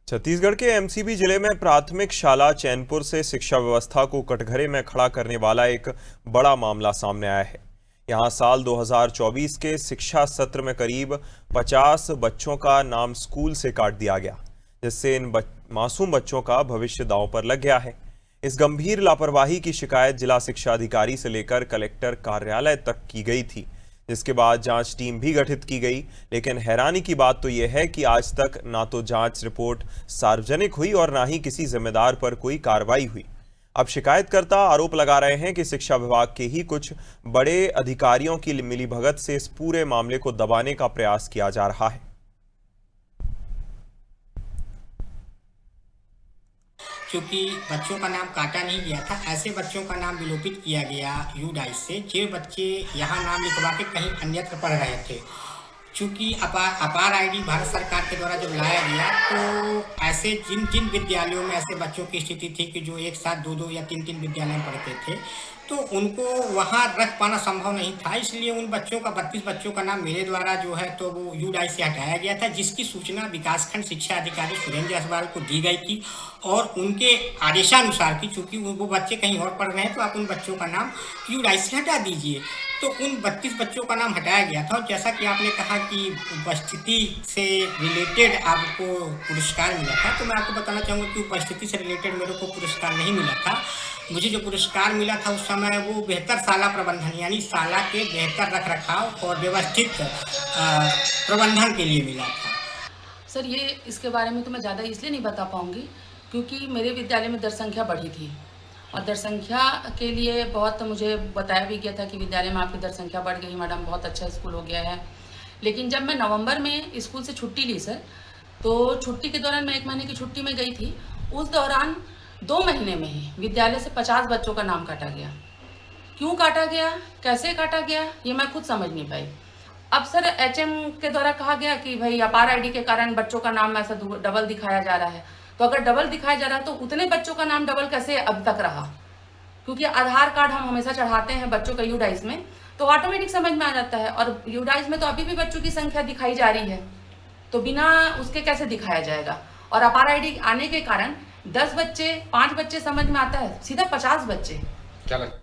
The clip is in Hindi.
छत्तीसगढ़ के एमसीबी जिले में प्राथमिक शाला चैनपुर से शिक्षा व्यवस्था को कटघरे में खड़ा करने वाला एक बड़ा मामला सामने आया है। यहां साल 2024 के शिक्षा सत्र में करीब 50 बच्चों का नाम स्कूल से काट दिया गया, जिससे इन मासूम बच्चों का भविष्य दांव पर लग गया है। इस गंभीर लापरवाही की शिकायत जिला शिक्षा अधिकारी से लेकर कलेक्टर कार्यालय तक की गई थी, जिसके बाद जांच टीम भी गठित की गई। लेकिन हैरानी की बात तो यह है कि आज तक ना तो जांच रिपोर्ट सार्वजनिक हुई और ना ही किसी जिम्मेदार पर कोई कार्रवाई हुई। अब शिकायतकर्ता आरोप लगा रहे हैं कि शिक्षा विभाग के ही कुछ बड़े अधिकारियों की मिलीभगत से इस पूरे मामले को दबाने का प्रयास किया जा रहा है। क्योंकि बच्चों का नाम काटा नहीं गया था, ऐसे बच्चों का नाम विलोपित किया गया यूडाइस से जो बच्चे यहाँ नाम लिखवा के कहीं अन्यत्र पढ़ रहे थे। चूँकि अपार आईडी भारत सरकार के द्वारा जब लाया गया तो ऐसे जिन जिन विद्यालयों में ऐसे बच्चों की स्थिति थी कि जो एक साथ दो या तीन विद्यालय में पढ़ते थे, तो उनको वहाँ रख पाना संभव नहीं था। इसलिए उन बच्चों का 32 बच्चों का नाम मेरे द्वारा जो है तो वो यूडाइस से हटाया गया था, जिसकी सूचना विकासखंड शिक्षा अधिकारी सुरेंद्र जायसवाल को दी गई थी और उनके आदेशानुसार की, चूँकि वो बच्चे कहीं और पढ़ रहे हैं तो आप उन बच्चों का नाम यूडाइस से हटा दीजिए। तो उन 32 बच्चों का नाम हटाया गया था। और जैसा कि आपने कहा कि उपस्थिति से रिलेटेड आपको पुरस्कार मिला था, तो मैं आपको बताना चाहूँगा कि उपस्थिति से रिलेटेड मेरे को पुरस्कार नहीं मिला था। मुझे जो पुरस्कार मिला था उस समय वो बेहतर शाला प्रबंधन यानी शाला के बेहतर रखरखाव और व्यवस्थित प्रबंधन के लिए मिला था। सर, ये इसके बारे में तो मैं ज़्यादा इसलिए नहीं बता पाऊँगी क्योंकि मेरे विद्यालय में दर संख्या बढ़ी थी और दर संख्या के लिए बहुत मुझे बताया भी गया था कि विद्यालय में आपकी दर संख्या बढ़ गई मैडम, बहुत अच्छा स्कूल हो गया है। लेकिन जब मैं नवंबर में स्कूल से छुट्टी ली सर, तो छुट्टी के दौरान मैं 1 महीने की छुट्टी में गई थी। उस दौरान 2 महीने में ही विद्यालय से 50 बच्चों का नाम काटा गया। क्यों काटा गया, कैसे काटा गया, ये मैं खुद समझ नहीं पाई। अब सर एचएम के द्वारा कहा गया कि भाई अपार आईडी के कारण बच्चों का नाम ऐसा डबल दिखाया जा रहा है। तो अगर डबल दिखाया जा रहा है तो उतने बच्चों का नाम डबल कैसे अब तक रहा? क्योंकि आधार कार्ड हम हमेशा चढ़ाते हैं बच्चों का यूडाइस में, तो ऑटोमेटिक समझ में आ जाता है। और यूडाइस में तो अभी भी बच्चों की संख्या दिखाई जा रही है, तो बिना उसके कैसे दिखाया जाएगा? और अपार आईडी आने के कारण 10 बच्चे 5 बच्चे समझ में आता है, सीधा 50 बच्चे। क्या लगता है?